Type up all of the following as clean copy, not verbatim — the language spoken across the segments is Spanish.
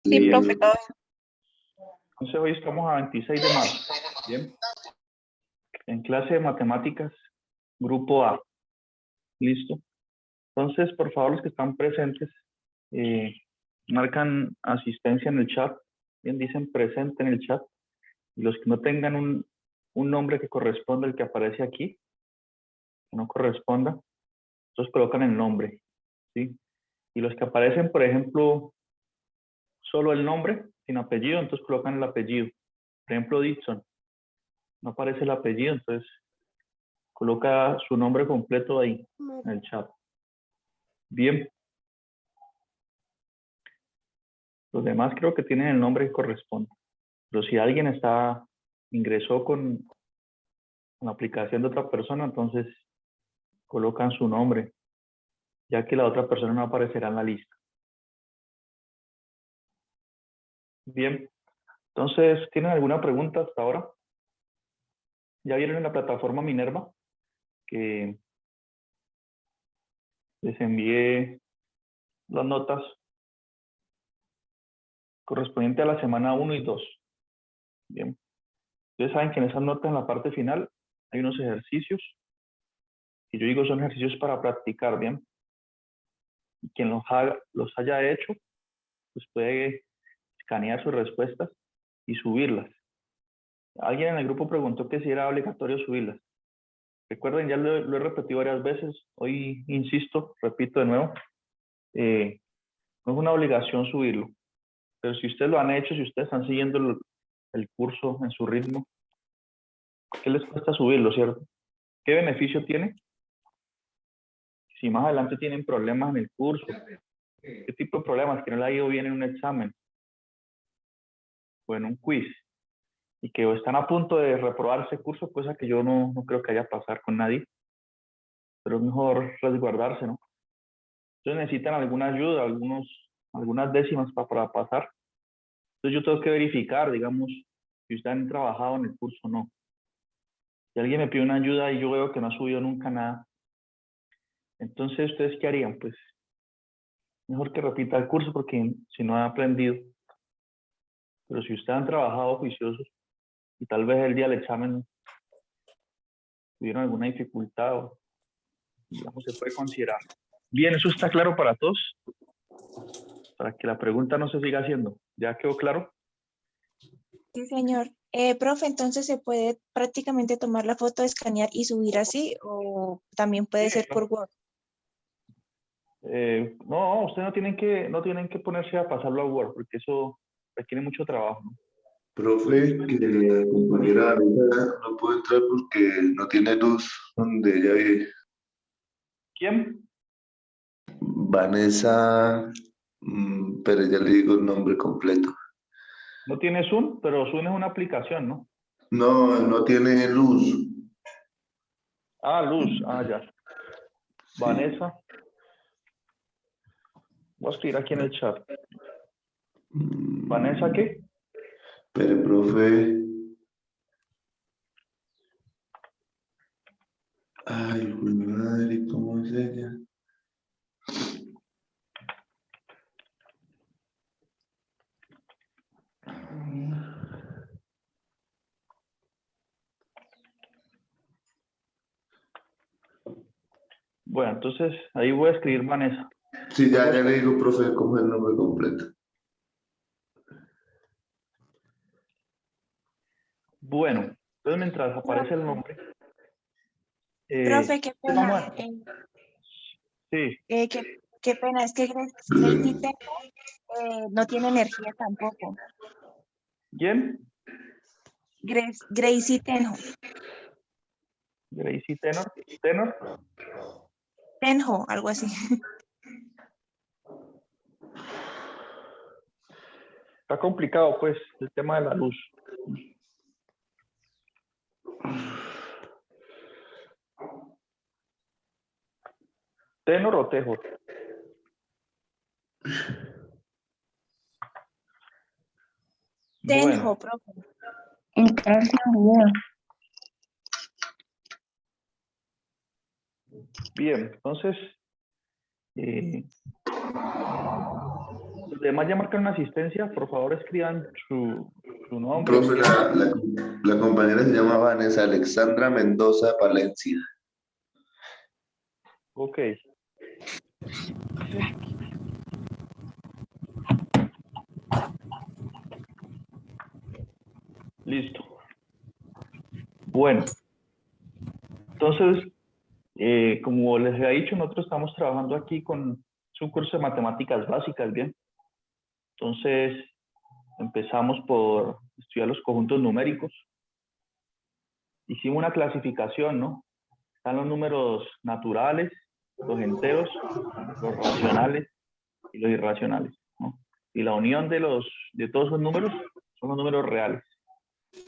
Sí, Bien. profe, todo. Entonces hoy estamos a 26 de marzo. Bien. En clase de matemáticas, grupo A. Listo. Entonces, por favor, los que están presentes, marcan asistencia en el chat. Bien, dicen presente en el chat. Y los que no tengan un nombre que corresponda al que aparece aquí, que no corresponda, entonces colocan el nombre. ¿Sí? Y los que aparecen, por ejemplo, solo el nombre, sin apellido, entonces colocan el apellido. Por ejemplo, Dixon. No aparece el apellido, entonces coloca su nombre completo ahí, en el chat. Bien. Los demás creo que tienen el nombre que corresponde. Pero si alguien ingresó con la aplicación de otra persona, entonces colocan su nombre, ya que la otra persona no aparecerá en la lista. Bien. Entonces, ¿tienen alguna pregunta hasta ahora? ¿Ya vieron en la plataforma Minerva que les envié las notas correspondientes a la semana 1 y 2? Bien. Ustedes saben que en esas notas, en la parte final, hay unos ejercicios, y yo digo son ejercicios para practicar, ¿bien? Y quien los haya hecho, pues puede escanear sus respuestas y subirlas. Alguien en el grupo preguntó que si era obligatorio subirlas. Recuerden, ya lo he repetido varias veces, hoy insisto, repito de nuevo, no es una obligación subirlo, pero si ustedes lo han hecho, si ustedes están siguiendo el curso en su ritmo, ¿qué les cuesta subirlo, cierto? ¿Qué beneficio tiene? Si más adelante tienen problemas en el curso, ¿qué tipo de problemas? Que no le ha ido bien en un examen o en un quiz y que están a punto de reprobar ese curso, cosa que yo no creo que haya pasar con nadie, pero es mejor resguardarse, ¿no? Entonces necesitan alguna ayuda, algunas décimas para pasar. Entonces yo tengo que verificar, digamos, si ustedes han trabajado en el curso o no. Si alguien me pide una ayuda y yo veo que no ha subido nunca nada, entonces ¿ustedes qué harían? Pues mejor que repita el curso porque si no ha aprendido. Pero si ustedes han trabajado juiciosos y tal vez el día del examen tuvieron alguna dificultad, o, digamos, se puede considerar. Bien, ¿eso está claro para todos? Para que la pregunta no se siga haciendo. ¿Ya quedó claro? Sí, señor. Profe, entonces se puede prácticamente tomar la foto, escanear y subir así, o también puede ser por Word. No, ustedes no tienen que ponerse a pasarlo a Word, porque eso requiere mucho trabajo, ¿no? Profe, que la compañera Vanessa no puede entrar porque no tiene luz donde ella vive. ¿Quién? Vanessa, pero ya le digo el nombre completo. No tiene Zoom, pero Zoom es una aplicación, ¿no? No, no tiene luz. Ah, Luz. Ah, ya. Sí. Vanessa. Voy a escribir aquí en el chat. ¿Vanessa qué? Pero, profe. Ay, mi madre, ¿cómo es ella? Bueno, entonces ahí voy a escribir Vanessa. Sí, ya le digo, profe, cómo es el nombre completo. Bueno, entonces mientras aparece el nombre, Profe, qué pena. vamos a... Sí, Qué pena, es que Gracie Tenno no tiene energía tampoco. ¿quién? Gracie Tenjo. Gracie Tenor. Tenor. Tenjo, algo así. Está complicado, pues, el tema de la luz. ¿Tenor o Tejor? Tenjo, Bueno, profe. bien, entonces, demás ya marcan una asistencia, por favor escriban su nombre. Profe, la compañera se llama Vanessa Alexandra Mendoza Palencia. Ok. Listo. Bueno, entonces, como les había dicho, nosotros estamos trabajando aquí con un curso de matemáticas básicas, ¿bien? Entonces, empezamos por estudiar los conjuntos numéricos. Hicimos una clasificación, ¿no? Están los números naturales, los enteros, los racionales y los irracionales, ¿no? Y la unión de todos esos números son los números reales.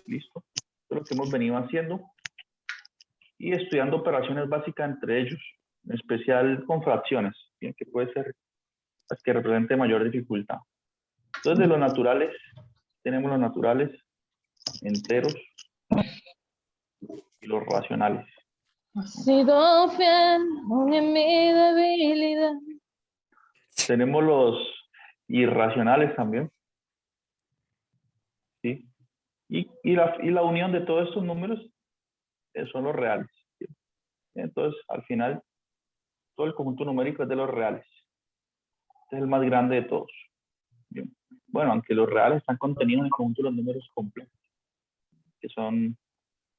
¿Listo? Esto es lo que hemos venido haciendo. Y estudiando operaciones básicas entre ellos, en especial con fracciones, ¿bien? Que puede ser las que representen mayor dificultad. Entonces, de los naturales, tenemos los naturales, enteros y los racionales. Has sido fiel en mi debilidad. Tenemos los irracionales también. ¿Sí? Y la unión de todos estos números son los reales. ¿Sí? Entonces, al final, todo el conjunto numérico es de los reales. Este es el más grande de todos. ¿Bien? Bueno, aunque los reales están contenidos en el conjunto de los números complejos, que son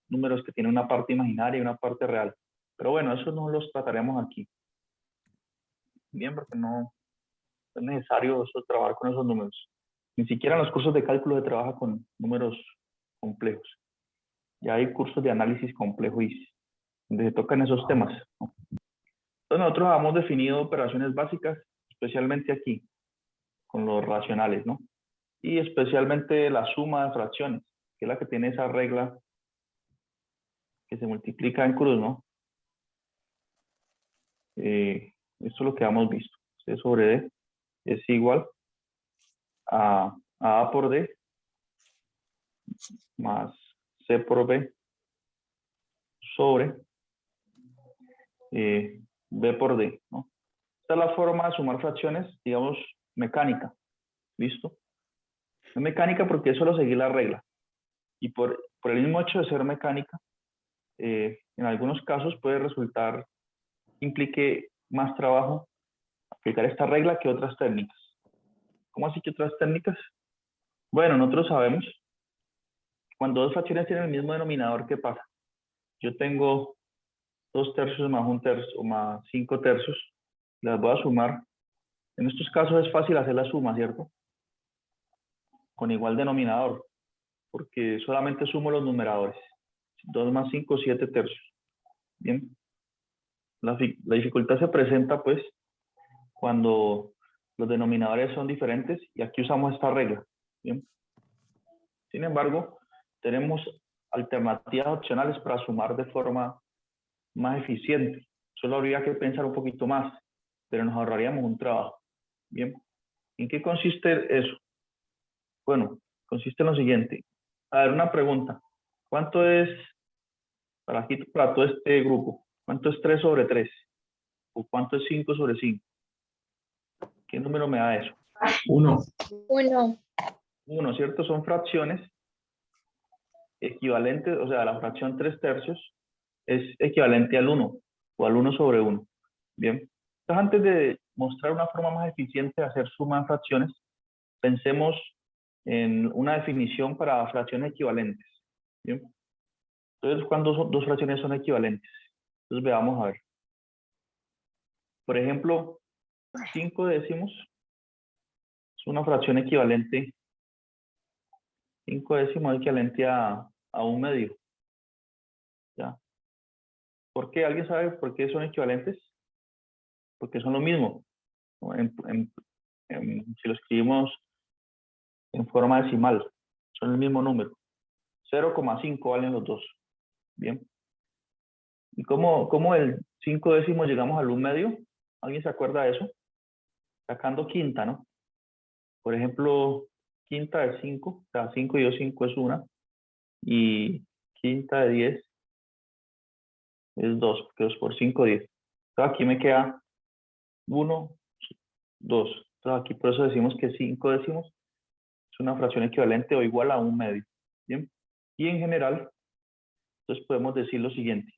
números que tienen una parte imaginaria y una parte real. Pero bueno, eso no los trataremos aquí. Bien, porque no es necesario trabajar con esos números. Ni siquiera en los cursos de cálculo se trabaja con números complejos. Ya hay cursos de análisis complejo y donde se tocan esos temas, ¿no? Entonces nosotros hemos definido operaciones básicas, especialmente aquí, con los racionales, ¿no? Y especialmente la suma de fracciones, que es la que tiene esa regla que se multiplica en cruz, ¿no? Esto es lo que hemos visto. C sobre D es igual a A por D más C por B sobre B por D, ¿no? Esta es la forma de sumar fracciones, digamos, mecánica. ¿Listo? Es mecánica porque es solo seguir la regla. Y por el mismo hecho de ser mecánica, en algunos casos puede resultar, implique más trabajo aplicar esta regla que otras técnicas. ¿Cómo así que otras técnicas? Bueno, nosotros sabemos, cuando dos fracciones tienen el mismo denominador, ¿qué pasa? Yo tengo 2 tercios más 1 tercio, más 5 tercios, las voy a sumar. En estos casos es fácil hacer la suma, ¿cierto? Con igual denominador, porque solamente sumo los numeradores. 2 más 5, 7 tercios. Bien. La dificultad se presenta, pues, cuando los denominadores son diferentes y aquí usamos esta regla. Bien. Sin embargo, tenemos alternativas opcionales para sumar de forma más eficiente. Solo habría que pensar un poquito más, pero nos ahorraríamos un trabajo. Bien. ¿En qué consiste eso? Bueno, consiste en lo siguiente. A ver, una pregunta. ¿Cuánto es, para todo este grupo, cuánto es 3 sobre 3? ¿O cuánto es 5 sobre 5? ¿Qué número me da eso? 1. 1, ¿cierto? Son fracciones equivalentes, o sea, la fracción 3 tercios es equivalente al 1 o al 1 sobre 1. Bien. Entonces, antes de mostrar una forma más eficiente de hacer suma de fracciones, pensemos en una definición para fracciones equivalentes. Bien. Entonces, cuando dos fracciones son equivalentes. Entonces, veamos a ver. Por ejemplo, 5 décimos es una fracción equivalente. 5 décimos es equivalente a 1 medio. ¿Ya? ¿Por qué? ¿Alguien sabe por qué son equivalentes? Porque son lo mismo. Si lo escribimos en forma decimal, son el mismo número. 0,5 valen los dos. Bien. ¿Y cómo el 5 décimos llegamos al 1 medio? ¿Alguien se acuerda de eso? Sacando quinta, ¿no? Por ejemplo, quinta de 5, o sea, 5 y 2, 5 es 1. Y quinta de 10 es 2, porque 2 por 5, 10. Entonces aquí me queda 1, 2. Entonces aquí por eso decimos que 5 décimos es una fracción equivalente o igual a 1/2. ¿Bien? Y en general, entonces podemos decir lo siguiente.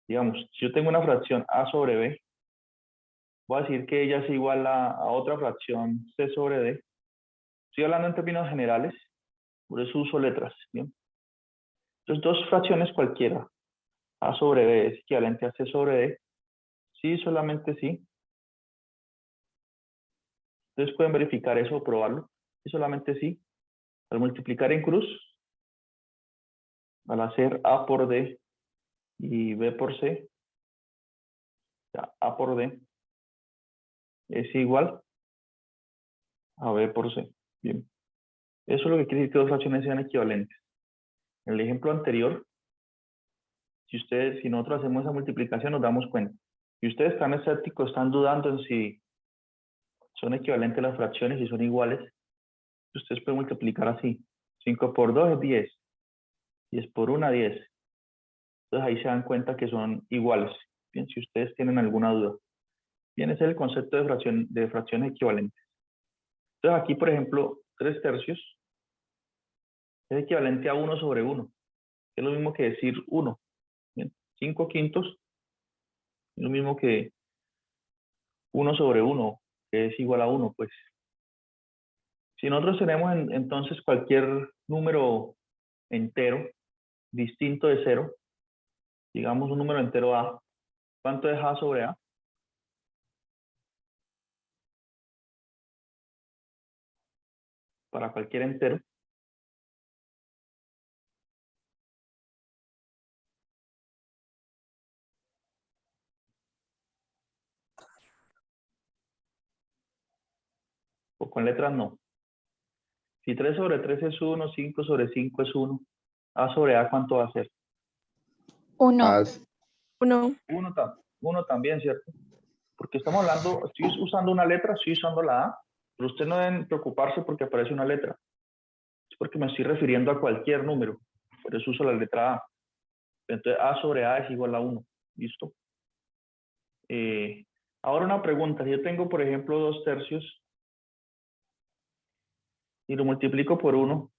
Digamos, si yo tengo una fracción a sobre b, voy a decir que ella es igual a otra fracción c sobre d. Estoy hablando en términos generales, por eso uso letras. ¿Bien? Entonces, dos fracciones cualquiera, a sobre b es equivalente a c sobre d. Sí, solamente sí. Entonces pueden verificar eso o probarlo. Sí, solamente sí. Al multiplicar en cruz, al hacer a por d y b por c, o sea, a por d es igual a b por c. Bien. Eso es lo que quiere decir que dos fracciones sean equivalentes. En el ejemplo anterior, si nosotros hacemos esa multiplicación, nos damos cuenta. Si ustedes están escépticos, están dudando en si son equivalentes las fracciones y son iguales, ustedes pueden multiplicar así. 5 por 2 es 10. 10 por 1, 10. Entonces ahí se dan cuenta que son iguales. Bien, si ustedes tienen alguna duda. Bien, ese es el concepto de fracciones equivalentes. Entonces aquí, por ejemplo, 3 tercios es equivalente a 1 sobre 1. Es lo mismo que decir 1. Bien, 5 quintos es lo mismo que 1 sobre 1, que es igual a 1, pues. Si nosotros tenemos entonces cualquier número entero distinto de 0, digamos un número entero a, ¿cuánto es a sobre a? Para cualquier entero. O con letras no. Si 3 sobre 3 es 1, 5 sobre 5 es 1, a sobre a, ¿cuánto va a ser? 1. Haz 1. 1 también, ¿cierto? Porque estamos hablando, estoy usando una letra, estoy usando la A, pero ustedes no deben preocuparse porque aparece una letra. Es porque me estoy refiriendo a cualquier número, por eso uso la letra A. Entonces A sobre A es igual a 1, ¿listo? Ahora una pregunta, si yo tengo por ejemplo 2 tercios y lo multiplico por 1,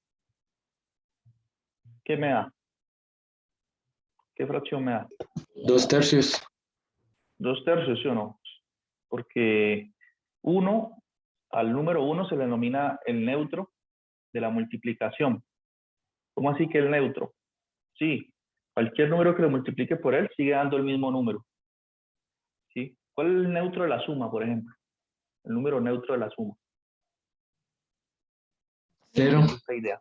¿qué me da? ¿Qué fracción me da? 2 tercios. 2 tercios, ¿sí o no? Porque 1, al número 1 se le denomina el neutro de la multiplicación. ¿Cómo así que el neutro? Sí, cualquier número que lo multiplique por él sigue dando el mismo número. ¿Sí? ¿Cuál es el neutro de la suma, por ejemplo? El número neutro de la suma. 0. Esta idea.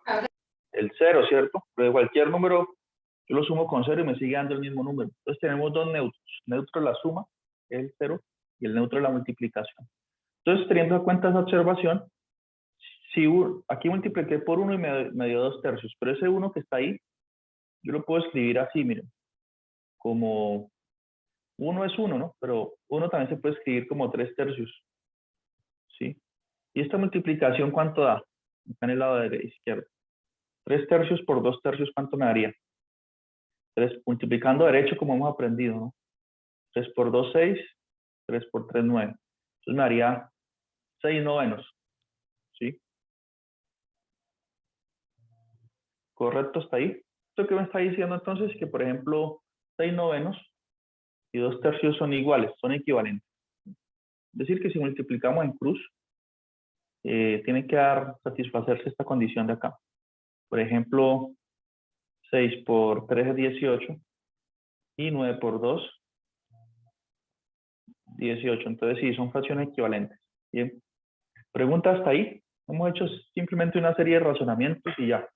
El 0, ¿cierto? Pero de cualquier número, yo lo sumo con 0 y me sigue dando el mismo número. Entonces tenemos dos neutros. Neutro de la suma, que es el 0, y el neutro de la multiplicación. Entonces, teniendo en cuenta esa observación, si aquí multipliqué por 1 y me dio 2 tercios, pero ese 1 que está ahí, yo lo puedo escribir así, miren, como 1 es 1, ¿no? Pero 1 también se puede escribir como 3 tercios, ¿sí? ¿Y esta multiplicación cuánto da? Acá en el lado de izquierdo. 3 tercios por 2 tercios, ¿cuánto me daría? 3, multiplicando derecho como hemos aprendido, ¿no? 3 por 2, 6, 3 por 3, 9. Entonces me daría 6 novenos, ¿sí? ¿Correcto hasta ahí? ¿Esto qué me está diciendo entonces? Que, por ejemplo, 6 novenos y 2 tercios son iguales, son equivalentes. Es decir, que si multiplicamos en cruz, tiene que satisfacerse esta condición de acá. Por ejemplo, 6 por 3 es 18 y 9 por 2, 18. Entonces sí, son fracciones equivalentes. Bien. Pregunta hasta ahí. Hemos hecho simplemente una serie de razonamientos y ya.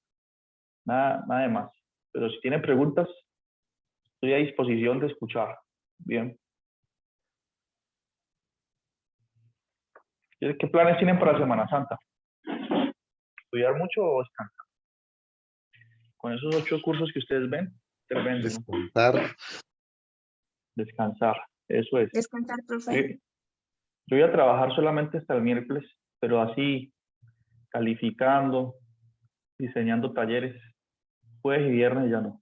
Nada de más. Pero si tienen preguntas, estoy a disposición de escuchar. Bien. ¿Qué planes tienen para Semana Santa? ¿Estudiar mucho o descansar? Con esos 8 cursos que ustedes ven, tremendo, ¿no? Descontar. Descansar, eso es. Descansar, profe. Yo voy a trabajar solamente hasta el miércoles, pero así, calificando, diseñando talleres. Jueves y viernes ya no.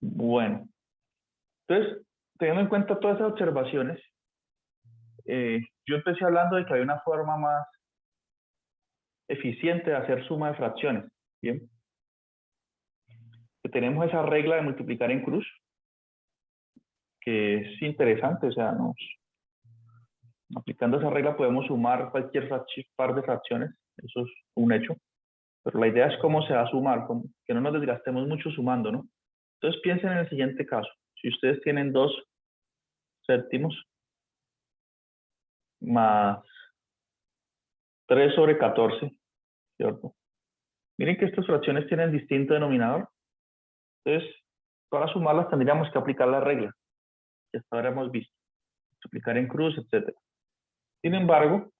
Bueno, entonces, teniendo en cuenta todas esas observaciones, yo empecé hablando de que hay una forma más eficiente de hacer suma de fracciones, ¿bien? Que tenemos esa regla de multiplicar en cruz, que es interesante, o sea, aplicando esa regla podemos sumar cualquier par de fracciones, eso es un hecho, pero la idea es cómo se va a sumar, que no nos desgastemos mucho sumando, ¿no? Entonces piensen en el siguiente caso, si ustedes tienen 2 séptimos más 3 sobre 14, ¿cierto? Miren que estas fracciones tienen distinto denominador, entonces para sumarlas tendríamos que aplicar la regla que hasta ahora hemos visto, multiplicar en cruz, etc. Sin embargo,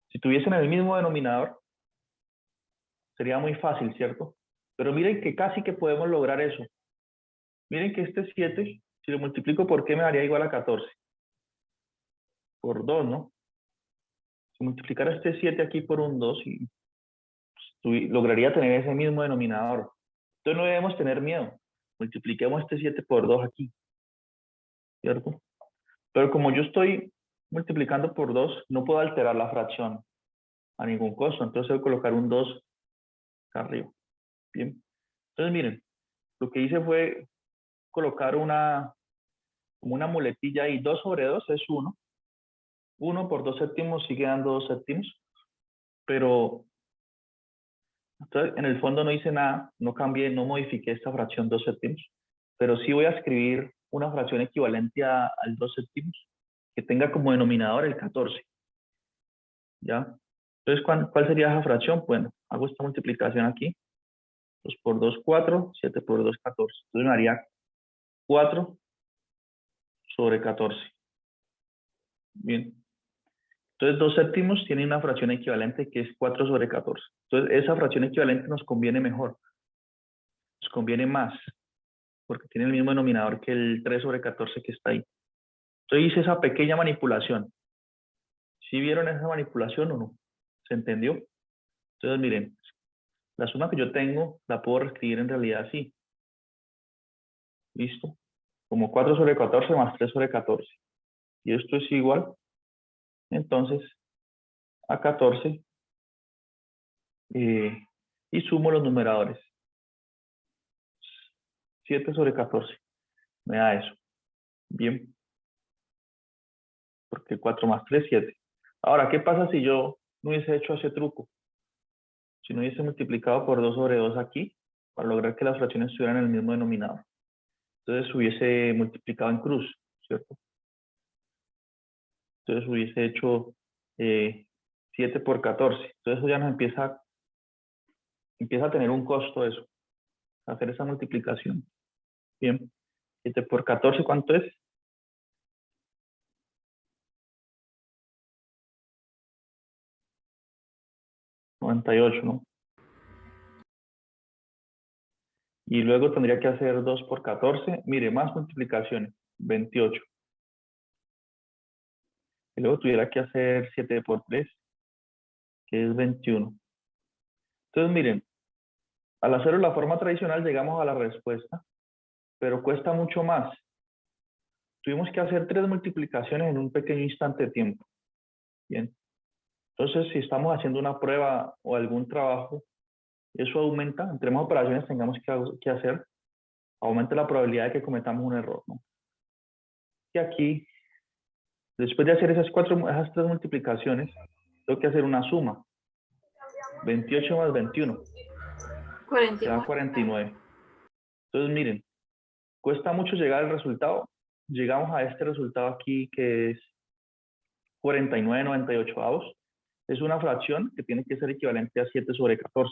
si tuviesen el mismo denominador, sería muy fácil, ¿cierto? Pero miren que casi que podemos lograr eso. Miren que este 7, si lo multiplico por qué me daría igual a 14. Por 2, ¿no? Si multiplicara este 7 aquí por un 2, y, pues, lograría tener ese mismo denominador. Entonces no debemos tener miedo. Multipliquemos este 7 por 2 aquí, ¿cierto? Pero como yo estoy multiplicando por 2, no puedo alterar la fracción a ningún costo. Entonces voy a colocar un 2 acá arriba. Bien. Entonces miren, lo que hice fue colocar como una muletilla ahí. 2 sobre 2 es 1. 1 por 2 séptimos sigue dando 2 séptimos. Pero entonces, en el fondo no hice nada, no cambié, no modifiqué esta fracción 2 séptimos. Pero sí voy a escribir una fracción equivalente al 2 séptimos que tenga como denominador el 14. ¿Ya? Entonces, ¿cuál sería esa fracción? Bueno, hago esta multiplicación aquí. 2 por 2, 4. 7 por 2, 14. Entonces me daría 4 sobre 14. Bien. Entonces, 2 séptimos tiene una fracción equivalente que es 4 sobre 14. Entonces, esa fracción equivalente nos conviene mejor. Nos conviene más. Porque tiene el mismo denominador que el 3 sobre 14 que está ahí. Entonces, hice esa pequeña manipulación. ¿Sí vieron esa manipulación o no? ¿Se entendió? Entonces, miren. La suma que yo tengo la puedo reescribir en realidad así. ¿Listo? Como 4 sobre 14 más 3 sobre 14. Y esto es igual, entonces, a 14. Y sumo los numeradores. 7 sobre 14. Me da eso. Bien. Porque 4 más 3, 7. Ahora, ¿qué pasa si yo no hubiese hecho ese truco? Si no hubiese multiplicado por 2 sobre 2 aquí, para lograr que las fracciones estuvieran en el mismo denominador. Entonces hubiese multiplicado en cruz, ¿cierto? Entonces hubiese hecho 7 por 14. Entonces eso ya nos empieza a tener un costo eso, hacer esa multiplicación. Bien, 7 por 14, ¿cuánto es? $98, ¿no? Y luego tendría que hacer 2 por 14. Mire, más multiplicaciones, 28. Y luego tuviera que hacer 7 por 3, que es 21. Entonces, miren, al hacerlo de la forma tradicional llegamos a la respuesta, pero cuesta mucho más. Tuvimos que hacer 3 multiplicaciones en un pequeño instante de tiempo. Bien. Entonces, si estamos haciendo una prueba o algún trabajo, eso aumenta, entre más operaciones tengamos que hacer, aumenta la probabilidad de que cometamos un error, ¿no? Y aquí, después de hacer esas 3 multiplicaciones, tengo que hacer una suma. 28 más 21. Se da 49. Entonces, miren, cuesta mucho llegar al resultado. Llegamos a este resultado aquí que es 49,98. Es una fracción que tiene que ser equivalente a 7 sobre 14.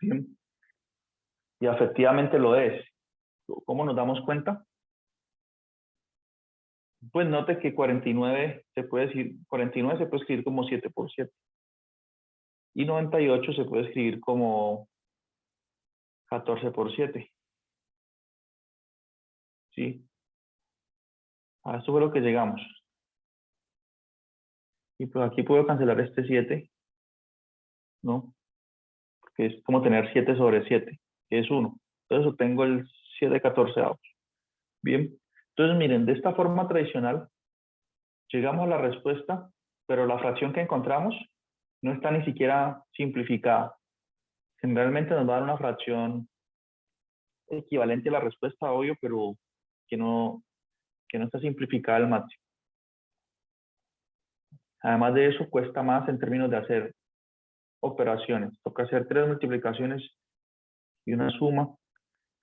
Bien. Y efectivamente lo es. ¿Cómo nos damos cuenta? Pues note que 49 se puede escribir como 7 por 7. Y 98 se puede escribir como 14 por 7. ¿Sí? A esto fue lo que llegamos. Y pues aquí puedo cancelar este 7, ¿no? Porque es como tener 7 sobre 7, que es 1. Entonces obtengo el 7/14. Bien. Entonces miren, de esta forma tradicional Llegamos a la respuesta, pero la fracción que encontramos no está ni siquiera simplificada. Generalmente nos va a dar una fracción equivalente a la respuesta, obvio, pero que no está simplificada al máximo. Además de eso, cuesta más en términos de hacer operaciones. Toca hacer 3 multiplicaciones y una suma.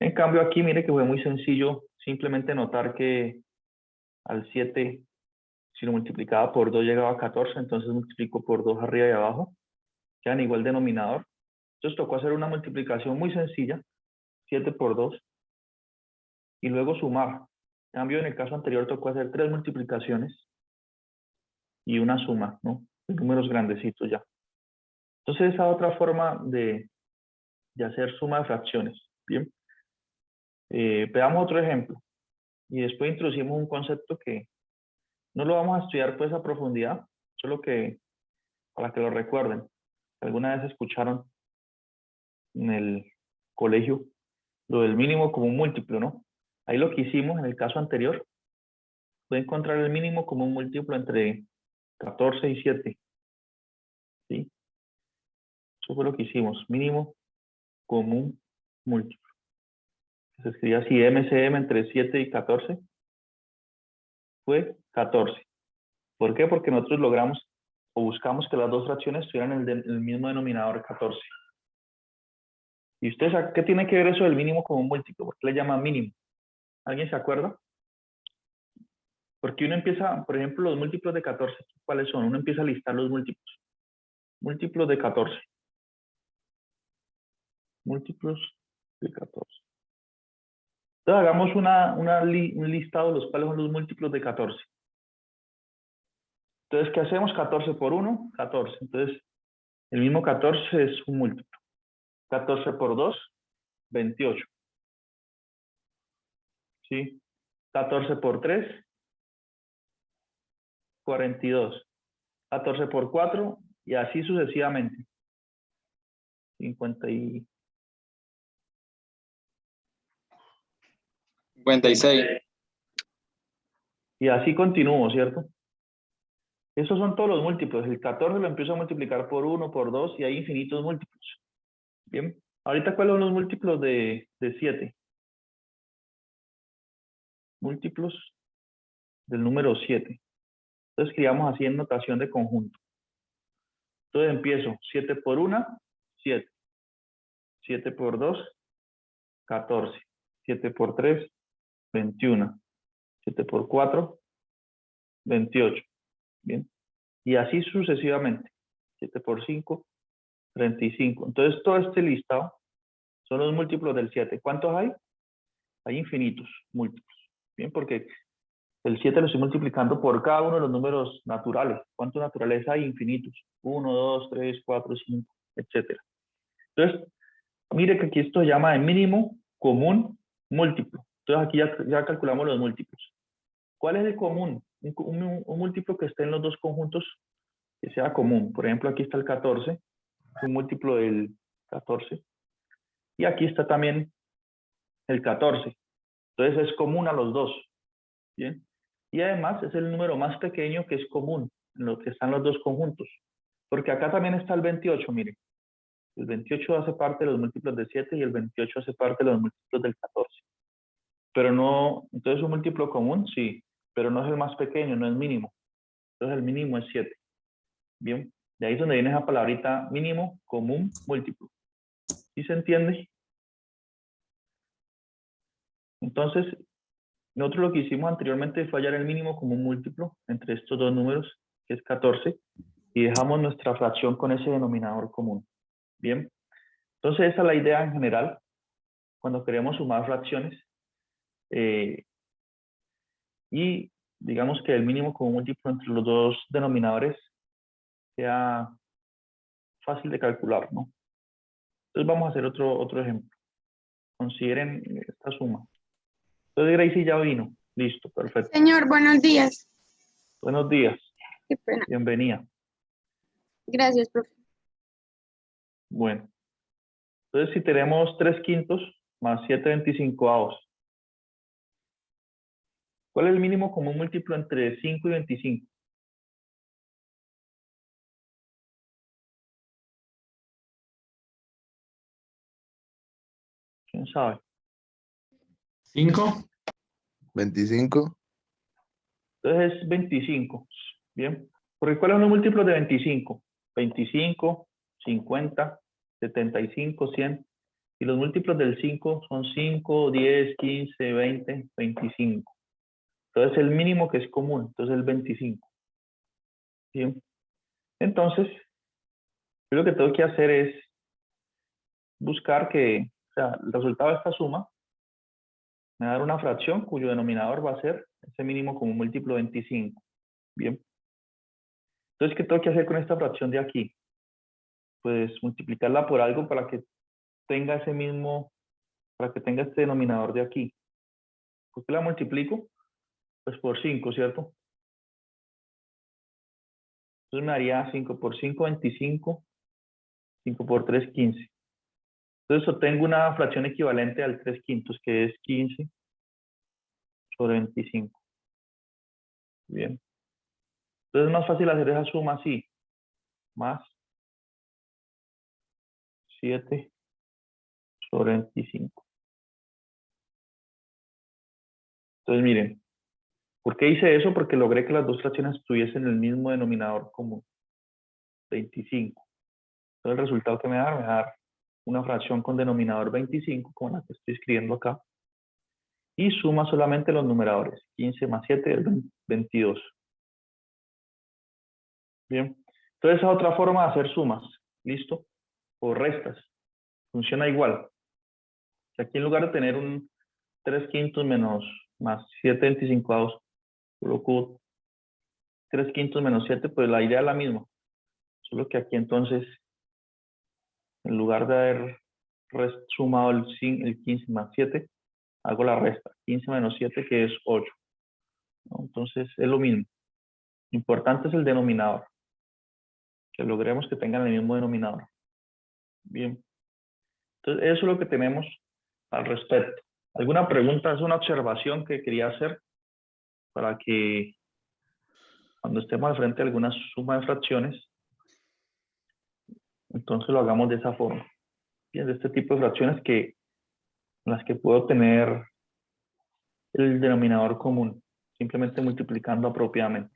En cambio aquí, mire que fue muy sencillo simplemente notar que al 7, si lo multiplicaba por 2 llegaba a 14, entonces multiplico por 2 arriba y abajo, quedan igual denominador. Entonces tocó hacer una multiplicación muy sencilla, 7 por 2, y luego sumar. En cambio, en el caso anterior tocó hacer 3 multiplicaciones y una suma, ¿no? De números grandecitos ya. Entonces esa otra forma de hacer suma de fracciones. Bien. Veamos otro ejemplo. Y después introducimos un concepto que no lo vamos a estudiar pues a profundidad, solo que para que lo recuerden. Alguna vez escucharon en el colegio lo del mínimo común múltiplo, ¿no? Ahí lo que hicimos en el caso anterior fue encontrar el mínimo común múltiplo entre 14 y 7. ¿Sí? Eso fue lo que hicimos, mínimo común múltiplo. Se escribía así, MCM entre 7 y 14. Fue 14. ¿Por qué? Porque nosotros logramos o buscamos que las dos fracciones tuvieran el mismo denominador 14. ¿Y ustedes qué tiene que ver eso del mínimo común múltiplo? ¿Por qué le llama mínimo? ¿Alguien se acuerda? Porque uno empieza, por ejemplo, los múltiplos de 14, ¿cuáles son? Uno empieza a listar los múltiplos. Múltiplos de 14. Múltiplos de 14. Entonces hagamos un listado de los cuales son los múltiplos de 14. Entonces, ¿qué hacemos? 14 por 1, 14. Entonces, el mismo 14 es un múltiplo. 14 por 2, 28. ¿Sí? 14 por 3, 42. 14 por 4 y así sucesivamente. 56. 56. Y así continúo, ¿cierto? Esos son todos los múltiplos. El 14 lo empiezo a multiplicar por 1, por 2 y hay infinitos múltiplos. Bien. Ahorita, ¿cuáles son los múltiplos de 7? Múltiplos del número 7. Entonces, escribamos así en notación de conjunto. Entonces empiezo. 7 por 1, 7. 7 por 2, 14. 7 por 3, 21. 7 por 4, 28. Bien. Y así sucesivamente. 7 por 5, 35. Entonces, todo este listado son los múltiplos del 7. ¿Cuántos hay? Hay infinitos múltiplos. Bien, porque el 7 lo estoy multiplicando por cada uno de los números naturales. ¿Cuántos naturales hay? Infinitos. 1, 2, 3, 4, 5, etc. Entonces, mire que aquí esto se llama de mínimo común múltiplo. Entonces, aquí ya calculamos los múltiplos. ¿Cuál es el común? Un múltiplo que esté en los dos conjuntos que sea común. Por ejemplo, aquí está el 14, es un múltiplo del 14. Y aquí está también el 14. Entonces es común a los dos. ¿Bien? Y además es el número más pequeño que es común en lo que están los dos conjuntos. Porque acá también está el 28, mire. El 28 hace parte de los múltiplos de 7 y el 28 hace parte de los múltiplos del 14. Pero no, entonces un múltiplo común, sí, pero no es el más pequeño, no es mínimo. Entonces el mínimo es 7. Bien, de ahí es donde viene esa palabrita mínimo, común, múltiplo. ¿Sí se entiende? Entonces, nosotros lo que hicimos anteriormente fue hallar el mínimo común múltiplo entre estos dos números, que es 14, y dejamos nuestra fracción con ese denominador común. Bien, entonces esa es la idea en general cuando queremos sumar fracciones. Y digamos que el mínimo común múltiplo entre los dos denominadores sea fácil de calcular, ¿no? Entonces vamos a hacer otro ejemplo. Consideren esta suma. Entonces Gracie ya vino. Listo, perfecto. Señor, buenos días. Buenos días. Qué pena. Bienvenida. Gracias, profe. Bueno. Entonces si tenemos 3/5 más 7/25. ¿Cuál es el mínimo común múltiplo entre 5 y 25? ¿Quién sabe? 5. 25. Entonces es 25. Bien. Porque ¿cuáles son los múltiplos de 25? 25, 50, 75, 100. Y los múltiplos del 5 son 5, 10, 15, 20, 25. Entonces el mínimo que es común, entonces el 25. Bien. Entonces, yo lo que tengo que hacer es buscar que, o sea, el resultado de esta suma me va a dar una fracción cuyo denominador va a ser ese mínimo como múltiplo 25. Bien. Entonces, ¿qué tengo que hacer con esta fracción de aquí? Pues multiplicarla por algo para que tenga ese mismo, para que tenga este denominador de aquí. ¿Por qué la multiplico? Pues por 5, ¿cierto? Entonces me daría 5 por 5, 25, 5 por 3, 15. Entonces obtengo una fracción equivalente al 3 quintos, que es 15 sobre 25. Bien. Entonces es más fácil hacer esa suma así. Más 7 sobre 25. Entonces miren, ¿por qué hice eso? Porque logré que las dos fracciones tuviesen el mismo denominador común, 25. Entonces el resultado que me va a dar una fracción con denominador 25, como la que estoy escribiendo acá, y suma solamente los numeradores. 15 más 7 es 22. Bien. Entonces esa es otra forma de hacer sumas. ¿Listo? O restas. Funciona igual. Aquí en lugar de tener un 3 quintos menos más 7 25avos, coloco 3 quintos menos 7, pues la idea es la misma. Solo que aquí entonces, en lugar de haber sumado el 15 más 7, hago la resta. 15 menos 7, que es 8. ¿No? Entonces es lo mismo. Lo importante es el denominador. Que logremos que tengan el mismo denominador. Bien. Entonces eso es lo que tenemos al respecto. ¿Alguna pregunta? Es una observación que quería hacer para que cuando estemos al frente de alguna suma de fracciones, entonces lo hagamos de esa forma. Bien, de este tipo de fracciones en las que puedo tener el denominador común, simplemente multiplicando apropiadamente.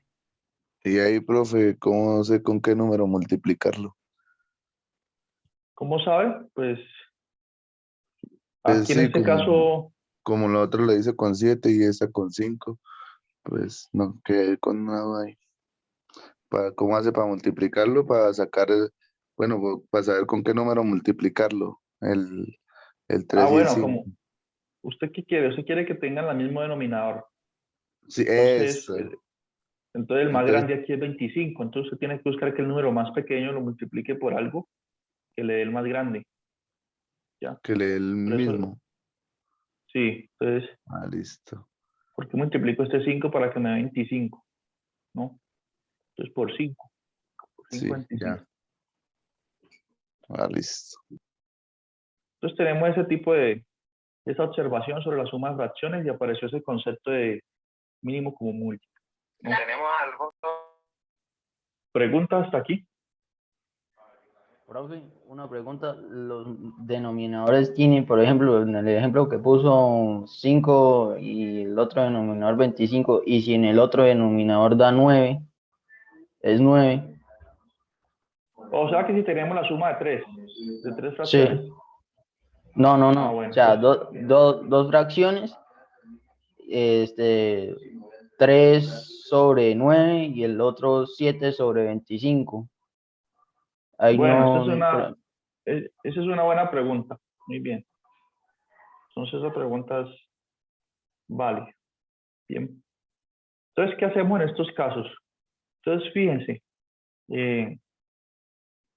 Y ahí, profe, ¿cómo sé con qué número multiplicarlo? ¿Cómo sabe? Pues Pues aquí en sí, este caso, como la otra le dice con 7 y esta con 5, pues no, quedé con una duda ahí. ¿Cómo hace para multiplicarlo? Para sacar, bueno, para saber con qué número multiplicarlo, el 3 y el bueno, 5. como ¿usted qué quiere? Usted quiere que tengan el mismo denominador. Sí, Entonces, eso. entonces el más Entonces, grande aquí es 25. Entonces usted tiene que buscar que el número más pequeño lo multiplique por algo que le dé el más grande. ¿Ya? que le dé el Por eso, mismo. sí. Entonces, Ah, listo. ¿por qué multiplico este 5 para que me dé 25? ¿No? Entonces por 5. Por 5, Sí, 25. ya. Ah, listo. Entonces tenemos ese tipo de esa observación sobre la suma de fracciones y apareció ese concepto de mínimo como múltiplo. ¿No? ¿Tenemos algo? ¿Preguntas hasta aquí? Profe, una pregunta. Los denominadores tienen, por ejemplo, en el ejemplo que puso 5 y el otro denominador 25, y si en el otro denominador da 9, es 9. O sea que si tenemos la suma de 3 Sí. fracciones. No. Ah, O bueno, sea, pues dos fracciones, 3 sobre 9 y el otro 7 sobre 25. Ahí bueno, no hay problema. esa es una buena pregunta. Muy bien. Entonces esa pregunta es válida. Bien. Entonces, ¿qué hacemos en estos casos? Entonces, fíjense,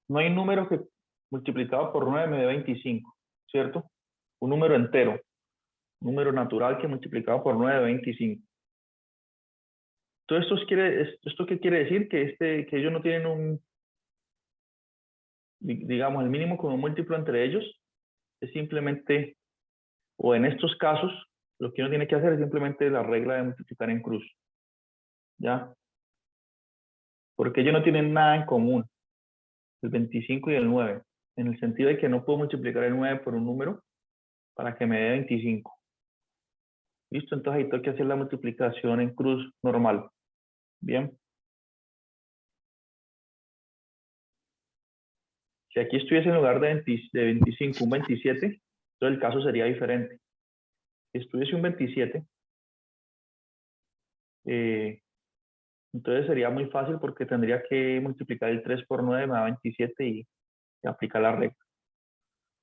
no hay un número que multiplicado por 9 me dé 25, ¿cierto? Un número entero, un número natural que multiplicado por 9 dé 25. Entonces, ¿esto qué quiere decir? Que ellos no tienen digamos, el mínimo como múltiplo entre ellos. Es simplemente, o en estos casos, lo que uno tiene que hacer es simplemente la regla de multiplicar en cruz. ¿Ya? Porque ellos no tienen nada en común, el 25 y el 9, en el sentido de que no puedo multiplicar el 9 por un número para que me dé 25. Listo, entonces ahí tengo que hacer la multiplicación en cruz normal. Bien. Si aquí estuviese en lugar de 25 un 27, entonces el caso sería diferente. Si estuviese un 27, entonces sería muy fácil porque tendría que multiplicar el 3 por 9 me da 27 y aplicar la regla.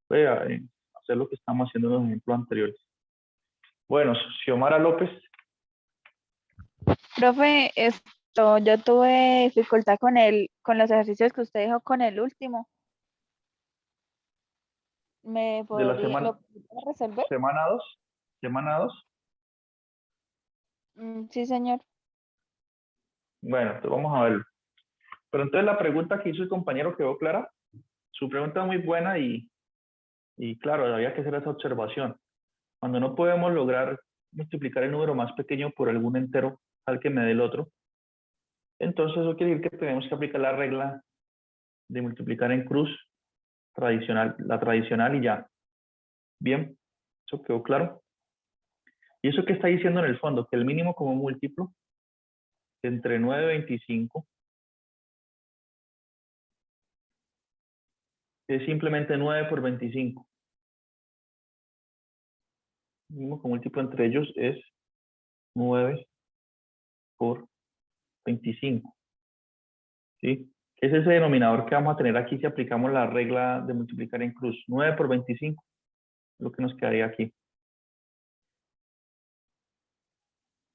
Voy a hacer lo que estamos haciendo en los ejemplos anteriores. Bueno, Xiomara López. Profe, yo tuve dificultad con los ejercicios que usted dijo con el último. De la ¿Lo podría resolver? semana 2. Semana 2. Sí, señor. Bueno, entonces vamos a verlo. Pero entonces la pregunta que hizo el compañero quedó clara. Su pregunta es muy buena y claro, había que hacer esa observación. Cuando no podemos lograr multiplicar el número más pequeño por algún entero al que me dé el otro, entonces eso quiere decir que tenemos que aplicar la regla de multiplicar en cruz tradicional, la tradicional y ya. Bien, ¿eso quedó claro? ¿Y eso qué está diciendo en el fondo? Que el mínimo como múltiplo entre 9 y 25 es simplemente 9 por 25. El mínimo como múltiplo entre ellos es 9 por 25. ¿Sí? ¿Qué es ese denominador que vamos a tener aquí si aplicamos la regla de multiplicar en cruz? 9 por 25, lo que nos quedaría aquí.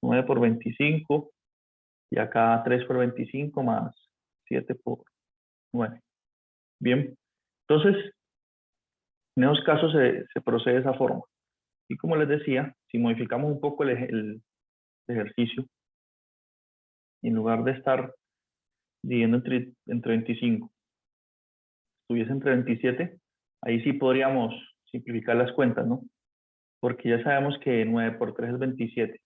9 por 25 y acá 3 por 25 más 7 por 9. Bien, entonces en esos casos se procede de esa forma. Y como les decía, si modificamos un poco el ejercicio, en lugar de estar dividiendo entre 25, estuviese entre 27, ahí sí podríamos simplificar las cuentas, ¿no? Porque ya sabemos que 9 por 3 es 27.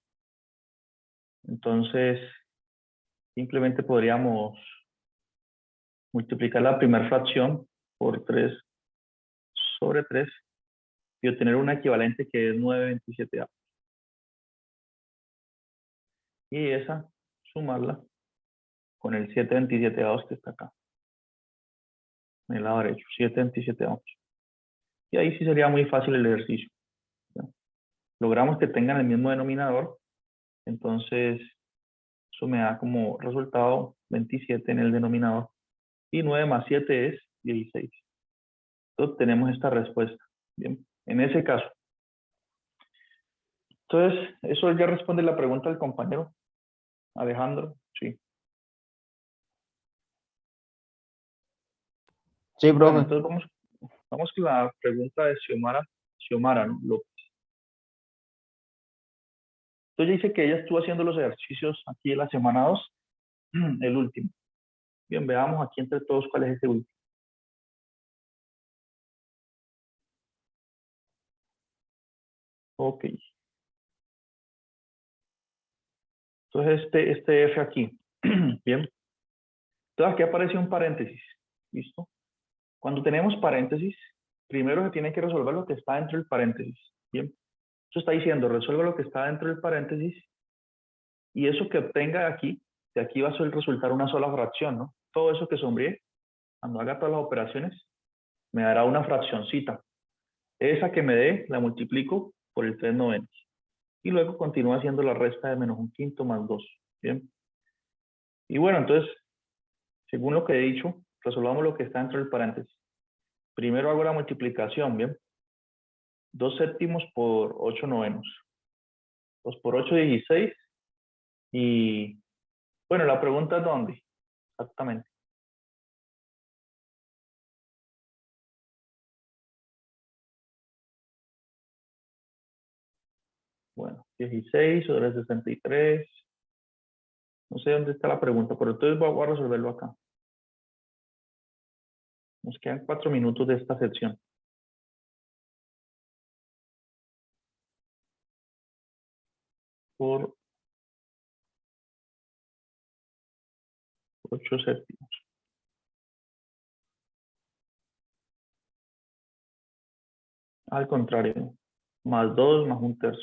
Entonces, simplemente podríamos multiplicar la primera fracción por 3 sobre 3 y obtener una equivalente que es 9/27. Y esa, sumarla con el 7/27 que está acá, en el lado derecho, 7/27. Y ahí sí sería muy fácil el ejercicio. ¿Ya? Logramos que tengan el mismo denominador, entonces eso me da como resultado 27 en el denominador. Y 9 más 7 es 16. Entonces tenemos esta respuesta. Bien, en ese caso. Entonces, eso ya responde la pregunta del compañero Alejandro. Sí. Sí, Bueno, profe. entonces vamos con la pregunta de Xiomara, ¿no? López. Entonces dice que ella estuvo haciendo los ejercicios aquí en la semana 2, el último. Bien, veamos aquí entre todos cuál es ese último. Ok. Entonces este F aquí. Bien. Entonces aquí aparece un paréntesis. ¿Listo? Cuando tenemos paréntesis, primero se tiene que resolver lo que está dentro del paréntesis. Bien. Eso está diciendo, resuelve lo que está dentro del paréntesis y eso que obtenga aquí, de aquí va a resultar una sola fracción, ¿no? Todo eso que sombríe, cuando haga todas las operaciones, me dará una fraccioncita. Esa que me dé, la multiplico por el 3/90. Y luego continúa haciendo la resta de menos 1/5 más 2. Bien. Y bueno, entonces, según lo que he dicho, resolvamos lo que está dentro del paréntesis. Primero hago la multiplicación, ¿bien? 2 séptimos por 8/9. 2 por 8, 16. Y bueno, la pregunta es ¿dónde? Exactamente. Bueno, 16 sobre 63. No sé dónde está la pregunta, pero entonces voy a resolverlo acá. Nos quedan 4 minutos de esta sección. Por 8 séptimos. Al contrario. más 2 más 1/3.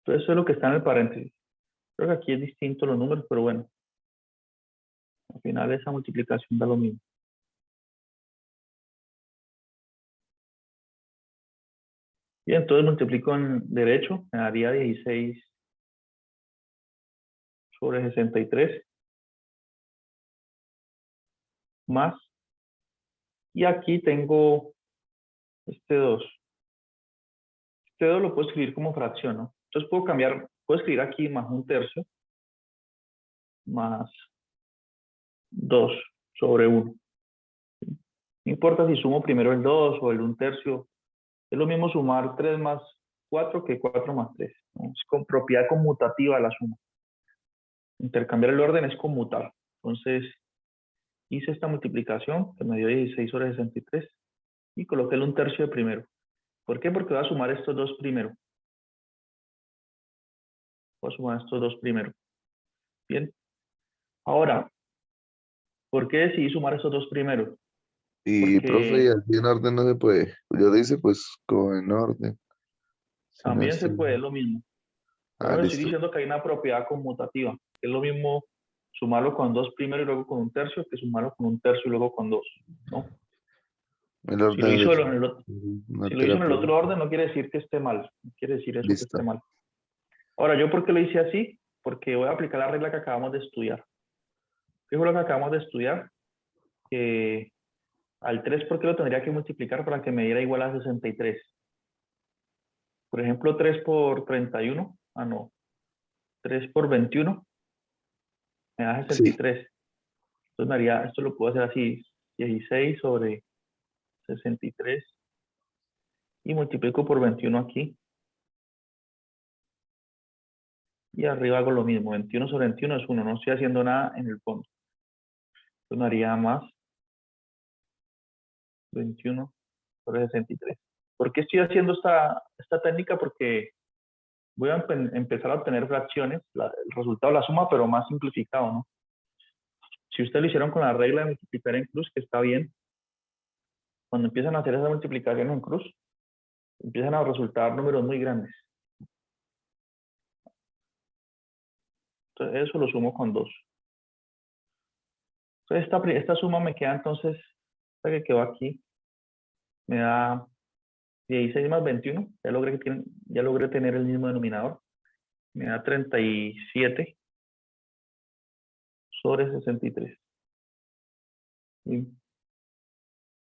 Entonces eso es lo que está en el paréntesis. Creo que aquí es distinto los números, pero bueno. Al final esa multiplicación da lo mismo. Y entonces multiplico en derecho, me daría 16 sobre 63 más. Y aquí tengo este 2. Este 2 lo puedo escribir como fracción, ¿no? Entonces puedo cambiar, puedo escribir aquí más 1/3 más 2 sobre 1. No importa si sumo primero el 2 o el 1/3. Es lo mismo sumar 3 más 4 que 4 más 3. ¿No? Es con propiedad conmutativa la suma. Intercambiar el orden es conmutar. Entonces, hice esta multiplicación que me dio 16 sobre 63 y coloqué el 1/3 de primero. ¿Por qué? Porque voy a sumar estos dos primero. Voy a sumar estos dos primero. Bien. Ahora, ¿por qué decidí sumar estos dos primeros? Y profe, y Porque así en orden no se puede. Yo dice pues como en orden. Si no también se estoy- puede, es lo mismo. Ah, Pero estoy listo. diciendo que hay una propiedad conmutativa. Es lo mismo sumarlo con 2 primero y luego con 1/3 que sumarlo con 1/3 y luego con 2. ¿No? El Si lo orden hizo de... en el otro, No si lo te hizo la en el otro pregunto. orden, no quiere decir que esté mal. No quiere decir eso que esté Listo. mal. Ahora, ¿yo por qué lo hice así? Porque voy a aplicar la regla que acabamos de estudiar. ¿Qué fue lo que acabamos de estudiar? Que al 3, ¿por qué lo tendría que multiplicar para que me diera igual a 63? Por ejemplo, 3 por 31. Ah, no. 3 por 21 me da Sí. 63. Entonces me haría, esto lo puedo hacer así. 16 sobre 63. Y multiplico por 21 aquí. Y arriba hago lo mismo. 21 sobre 21 es 1. No estoy haciendo nada en el fondo. Entonces me haría más 21 sobre 63. ¿Por qué estoy haciendo esta técnica? Porque voy a empezar a obtener fracciones, el resultado de la suma, pero más simplificado, ¿no? Si ustedes lo hicieron con la regla de multiplicar en cruz, que está bien, cuando empiezan a hacer esa multiplicación en cruz, empiezan a resultar números muy grandes. Entonces eso lo sumo con 2. Entonces esta suma me queda entonces, esta que quedó aquí, me da 16 más 21, ya logré tener el mismo denominador, me da 37 sobre 63. Y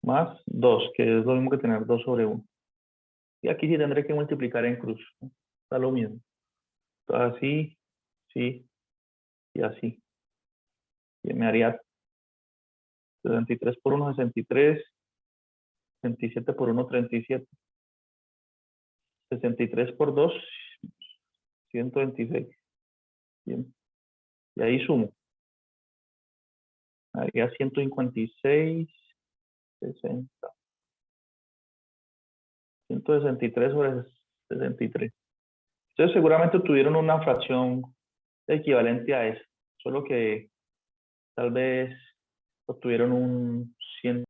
más 2, que es lo mismo que tener 2 sobre 1. Y aquí sí tendré que multiplicar en cruz, ¿no? Está lo mismo. Entonces, así, sí, y así. Y me haría 63 por 1, 63, 67 por 1, 37. 63 por 2, 126. Bien. Y ahí sumo. Haría 156, 60. 163 sobre 63. Entonces seguramente tuvieron una fracción equivalente a eso, solo que tal vez obtuvieron un 100.